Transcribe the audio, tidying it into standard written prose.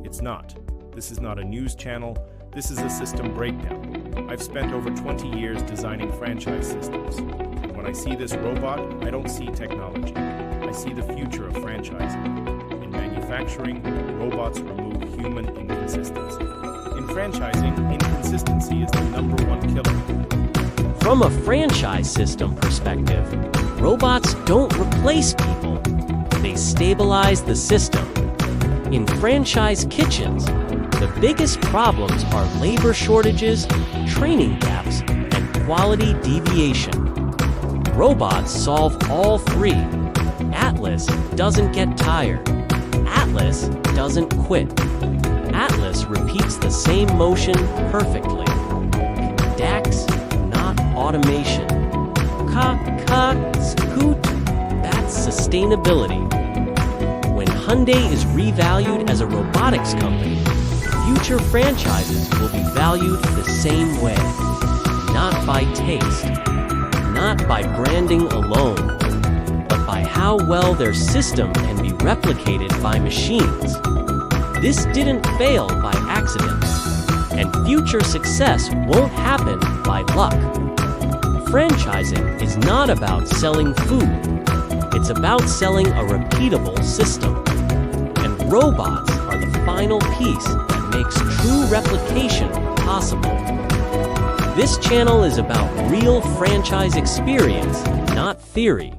It's not. This is not a news channel. This is a system breakdown. I've spent over 20 years designing franchise systems. And when I see this robot, I don't see technology. I see the future of franchising. In manufacturing, robots remove human inconsistency. In franchising, inconsistency is the #1 killer. From a franchise system perspective, robots don't replace people. They stabilize the system. In franchise kitchens, the biggest problems are labor shortages, training gaps, and quality deviation. Robots solve all three. Atlas doesn't get tired. Atlas doesn't quit. Atlas repeats the same motion perfectly. DAX, not automation. Scoot, that's sustainability. When Hyundai is revalued as a robotics company, future franchises will be valued the same way. Not by taste, not by branding alone, but by how well their system can be replicated by machines. This didn't fail by accident, and future success won't happen by luck. Franchising is not about selling food. It's about selling a repeatable system. And robots are the final piece that makes true replication possible. This channel is about real franchise experience, not theory.